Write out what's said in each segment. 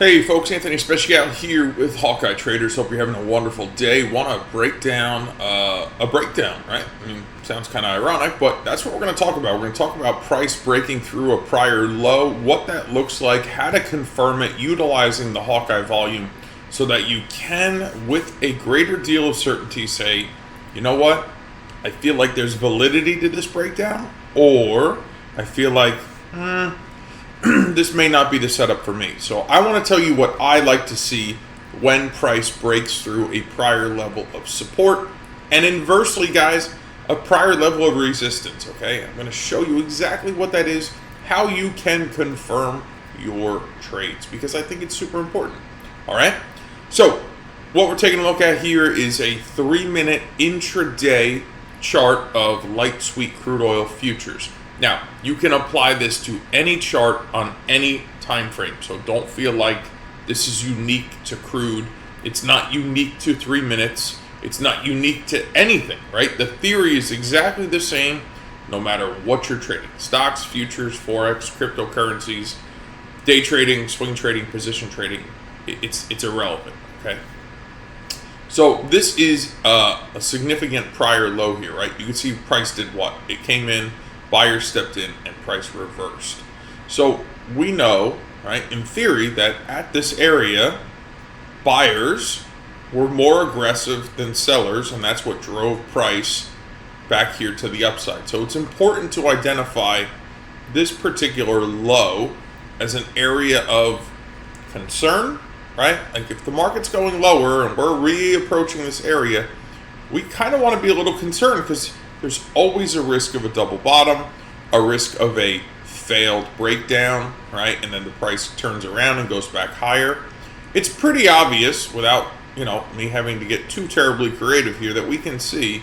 Hey folks, Anthony Special here with Hawkeye Traders. Hope you're having a wonderful day. Want to break down a breakdown, right? I mean, sounds kind of ironic, but that's what we're going to talk about. We're going to talk about price breaking through a prior low, what that looks like, how to confirm it, utilizing the Hawkeye volume so that you can, with a greater deal of certainty, say, you know what? I feel like there's validity to this breakdown, or I feel like, this may not be the setup for me. So I want to tell you what I like to see when price breaks through a prior level of support, and inversely, guys, a prior level of resistance. Okay, I'm going to show you exactly what that is, how you can confirm your trades, because I think it's super important. All right, so what we're taking a look at here is a 3-minute intraday chart of light sweet crude oil futures. Now, you can apply this to any chart on any time frame, so don't feel like this is unique to crude. It's not unique to 3 minutes. It's not unique to anything, right? The theory is exactly the same no matter what you're trading. Stocks, futures, forex, cryptocurrencies, day trading, swing trading, position trading. It's irrelevant, okay? So this is a significant prior low here, right? You can see price did what? It came in, buyer stepped in, and price reversed. So we know, right, in theory, that at this area, buyers were more aggressive than sellers, and that's what drove price back here to the upside. So it's important to identify this particular low as an area of concern, right? Like if the market's going lower and we're re-approaching this area, we kind of want to be a little concerned because there's always a risk of a double bottom, a risk of a failed breakdown, right? And then the price turns around and goes back higher. It's pretty obvious, without me having to get too terribly creative here, that we can see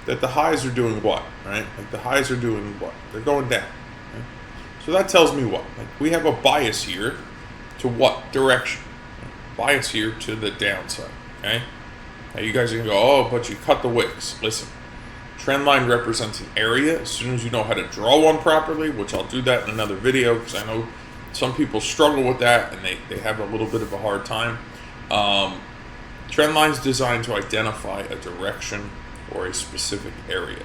that the highs are doing what, right? Like the highs are doing what? They're going down. Right? So that tells me what? Like we have a bias here to what direction? Bias here to the downside, okay? Now you guys are gonna go, oh, but you cut the wicks. Listen. Trend line represents an area. As soon as you know how to draw one properly, which I'll do that in another video because I know some people struggle with that and they have a little bit of a hard time. Trend line is designed to identify a direction or a specific area.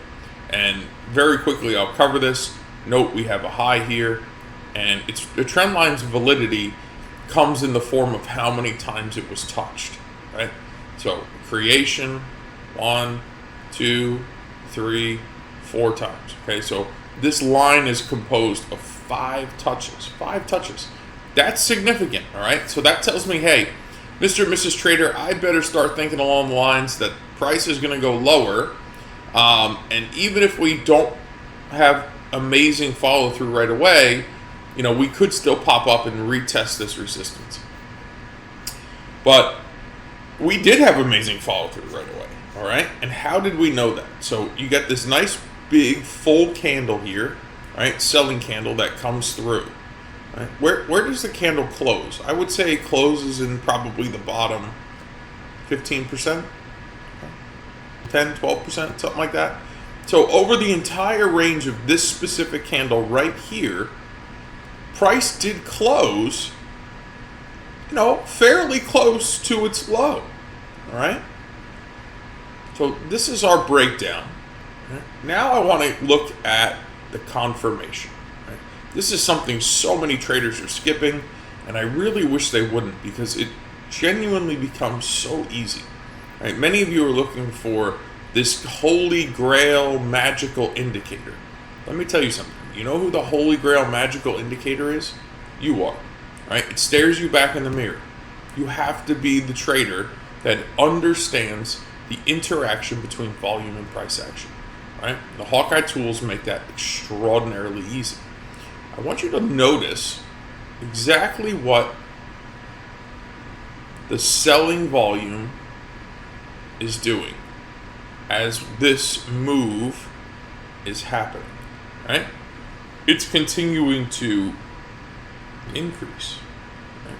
And very quickly, I'll cover this. Note we have a high here, and it's the trend line's validity comes in the form of how many times it was touched, right? So creation, 1, 2, 3, 4 times. Okay, so this line is composed of 5 touches. 5 touches. That's significant, all right? So that tells me, hey, Mr. and Mrs. Trader, I better start thinking along the lines that price is going to go lower. And even if we don't have amazing follow through right away, we could still pop up and retest this resistance. But we did have amazing follow through right away. All right, and how did we know that? So you get this nice big full candle here, right? Selling candle that comes through. Right? Where does the candle close? I would say it closes in probably the bottom 15%, 10, 12%, something like that. So over the entire range of this specific candle right here, price did close, fairly close to its low. All right. So this is our breakdown. Right? Now I want to look at the confirmation. Right? This is something so many traders are skipping, and I really wish they wouldn't because it genuinely becomes so easy. Right? Many of you are looking for this holy grail magical indicator. Let me tell you something. You know who the holy grail magical indicator is? You are. Right? It stares you back in the mirror. You have to be the trader that understands the interaction between volume and price action, right? The Hawkeye tools make that extraordinarily easy. I want you to notice exactly what the selling volume is doing as this move is happening, right? It's continuing to increase. Right?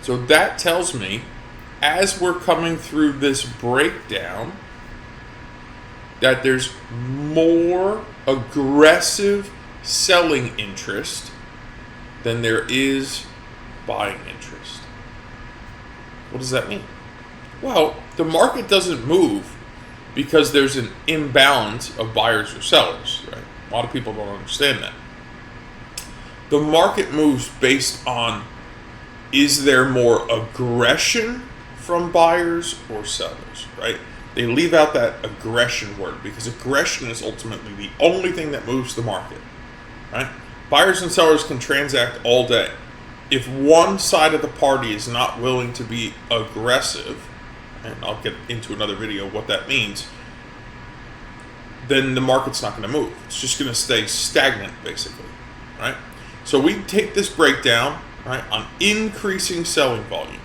So that tells me, as we're coming through this breakdown, that there's more aggressive selling interest than there is buying interest. What does that mean? Well, the market doesn't move because there's an imbalance of buyers or sellers, right? A lot of people don't understand that. The market moves based on, is there more aggression from buyers or sellers, right? They leave out that aggression word because aggression is ultimately the only thing that moves the market, right? Buyers and sellers can transact all day. If one side of the party is not willing to be aggressive, and I'll get into another video what that means, then the market's not going to move. It's just going to stay stagnant, basically, right? So we take this breakdown, right, on increasing selling volume,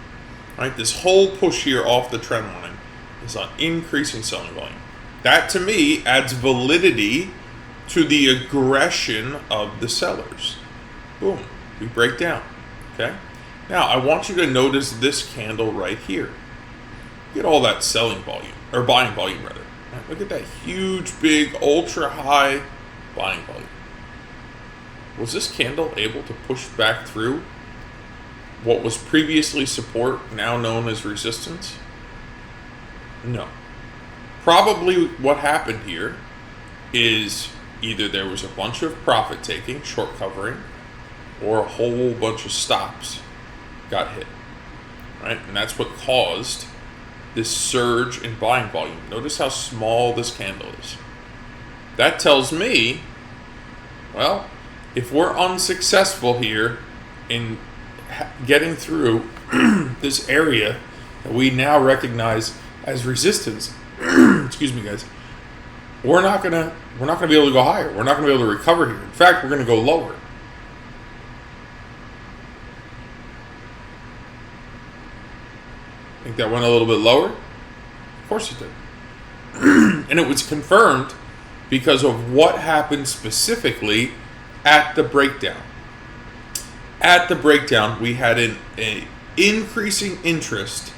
right? This whole push here off the trend line is on increasing selling volume. That, to me, adds validity to the aggression of the sellers. Boom, we break down, okay? Now, I want you to notice this candle right here. Get all that selling volume, or buying volume rather. Right? Look at that huge, big, ultra high buying volume. Was this candle able to push back through what was previously support, now known as resistance? No. Probably what happened here is either there was a bunch of profit taking, short covering, or a whole bunch of stops got hit, right? And that's what caused this surge in buying volume. Notice how small this candle is. That tells me, well, if we're unsuccessful here in getting through this area that we now recognize as resistance, excuse me, guys, we're not gonna be able to go higher. We're not gonna be able to recover here. In fact, we're gonna go lower. Think that went a little bit lower? Of course it did. And it was confirmed because of what happened specifically at the breakdown. At the breakdown, we had an increasing interest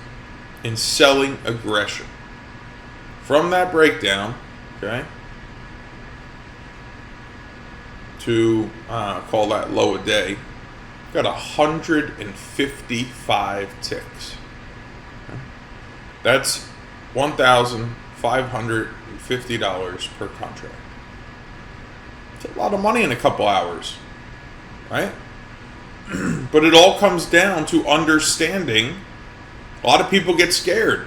in selling aggression. From that breakdown, okay, to call that low a day, got 155 ticks. Okay. That's $1,550 per contract. It's a lot of money in a couple hours, right? But it all comes down to understanding. A lot of people get scared,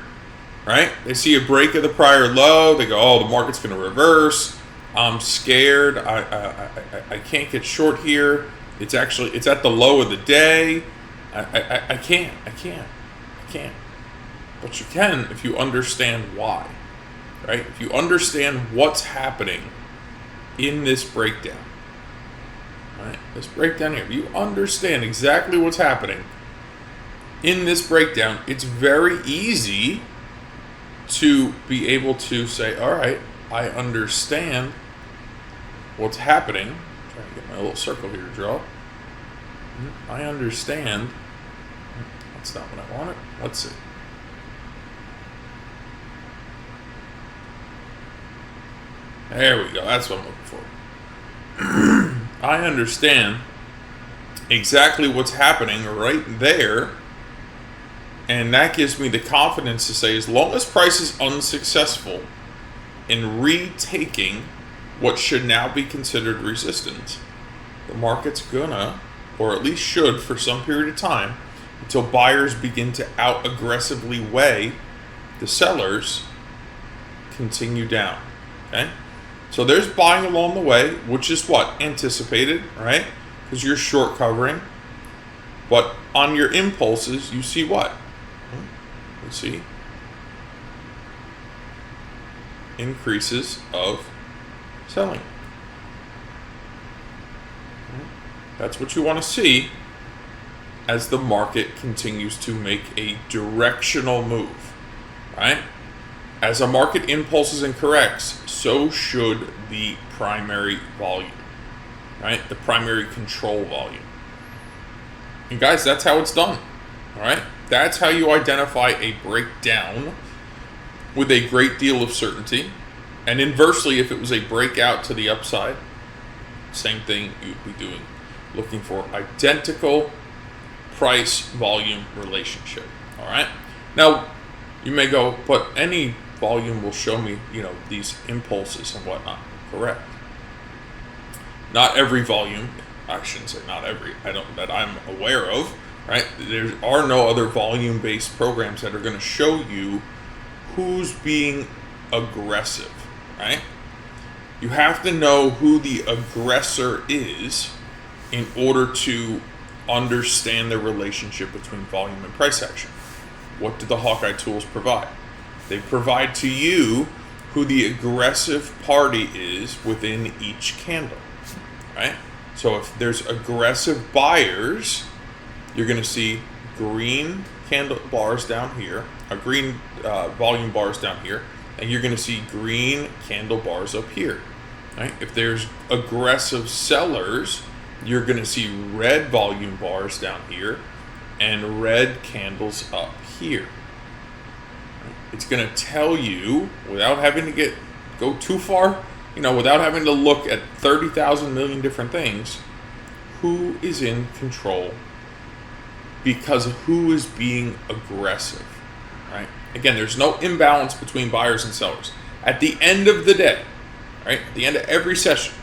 right? They see a break of the prior low. They go, oh, the market's going to reverse. I'm scared. I can't get short here. It's at the low of the day. I can't. But you can if you understand why, right? If you understand what's happening in this breakdown, right? This breakdown here, if you understand exactly what's happening in this breakdown, it's very easy to be able to say, all right, I understand what's happening. I'm trying to get my little circle here to draw. I understand. That's not what I wanted. Let's see. There we go. That's what I'm looking for. I understand exactly what's happening right there. And that gives me the confidence to say, as long as price is unsuccessful in retaking what should now be considered resistance, the market's gonna, or at least should for some period of time, until buyers begin to out-aggressively weigh the sellers, continue down, okay? So there's buying along the way, which is what? Anticipated, right? Because you're short covering. But on your impulses, you see what? You see increases of selling. That's what you want to see as the market continues to make a directional move, right? As a market impulses and corrects, so should the primary volume, right? The primary control volume. And guys, that's how it's done, all right? That's how you identify a breakdown with a great deal of certainty. And inversely, if it was a breakout to the upside, same thing you'd be doing, looking for identical price volume relationship, all right? Now, you may go, but any volume will show me, these impulses and whatnot. Correct. Not every volume, I shouldn't say not every, that I'm aware of, right? There are no other volume-based programs that are going to show you who's being aggressive, right? You have to know who the aggressor is in order to understand the relationship between volume and price action. What do the Hawkeye tools provide? They provide to you who the aggressive party is within each candle, right? So if there's aggressive buyers, you're going to see green candle bars down here, green volume bars down here, and you're going to see green candle bars up here, right? If there's aggressive sellers, you're going to see red volume bars down here and red candles up here. It's going to tell you, without having to go too far, without having to look at 30,000 million different things, who is in control because of who is being aggressive, right? Again, there's no imbalance between buyers and sellers. At the end of the day, right, at the end of every session,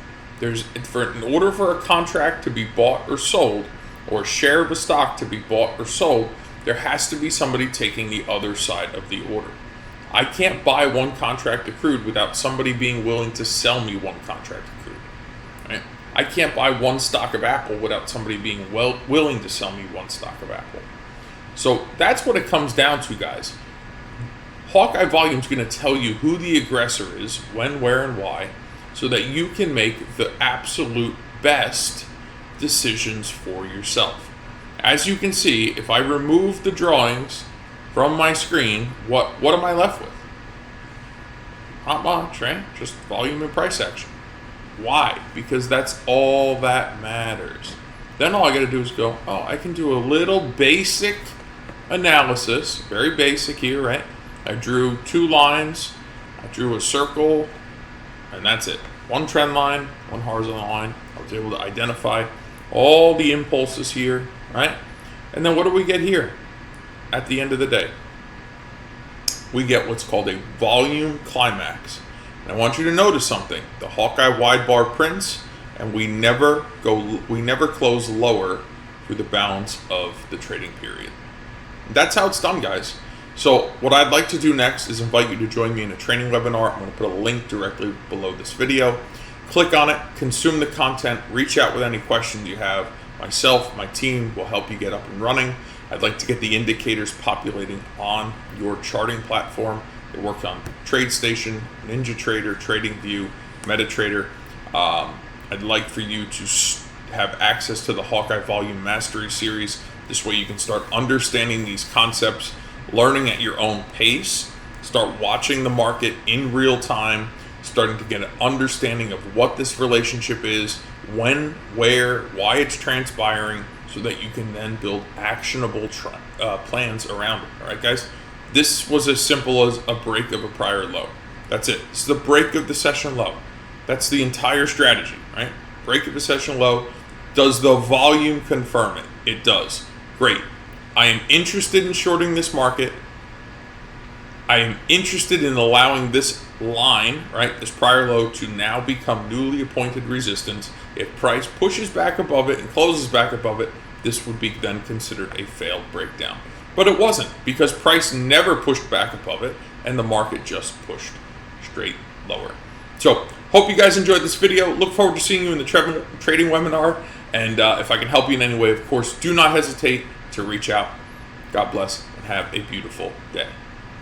in order for a contract to be bought or sold, or a share of a stock to be bought or sold, there has to be somebody taking the other side of the order. I can't buy one contract of crude without somebody being willing to sell me one contract of crude, right? I can't buy one stock of Apple without somebody being willing to sell me one stock of Apple. So that's what it comes down to, guys. Hawkeye Volume is going to tell you who the aggressor is, when, where, and why, so that you can make the absolute best decisions for yourself. As you can see, if I remove the drawings from my screen, what am I left with? Not much, right? Just volume and price action. Why? Because that's all that matters. Then all I got to do is go, I can do a little basic analysis, very basic here, right? I drew 2 lines, I drew a circle, and that's it. One trend line, one horizontal line. I was able to identify all the impulses here, right? And then what do we get here? At the end of the day, we get what's called a volume climax. And I want you to notice something. The Hawkeye wide bar prints, and we never close lower through the balance of the trading period. That's how it's done, guys. So what I'd like to do next is invite you to join me in a training webinar. I'm going to put a link directly below this video. Click on it, consume the content, reach out with any questions you have. Myself, my team will help you get up and running. I'd like to get the indicators populating on your charting platform. They work on TradeStation, NinjaTrader, TradingView, MetaTrader. I'd like for you to have access to the Hawkeye Volume Mastery Series. This way you can start understanding these concepts, learning at your own pace, start watching the market in real time, starting to get an understanding of what this relationship is, when, where, why it's transpiring, so that you can then build actionable plans around it. All right, guys? This was as simple as a break of a prior low. That's it. This is the break of the session low. That's the entire strategy, right? Break of the session low. Does the volume confirm it? It does. Great. I am interested in shorting this market. I am interested in allowing this line, right, this prior low, to now become newly appointed resistance. If price pushes back above it and closes back above it, this would be then considered a failed breakdown. But it wasn't, because price never pushed back above it and the market just pushed straight lower. So hope you guys enjoyed this video. Look forward to seeing you in the trading webinar. And if I can help you in any way, of course, do not hesitate to reach out. God bless and have a beautiful day.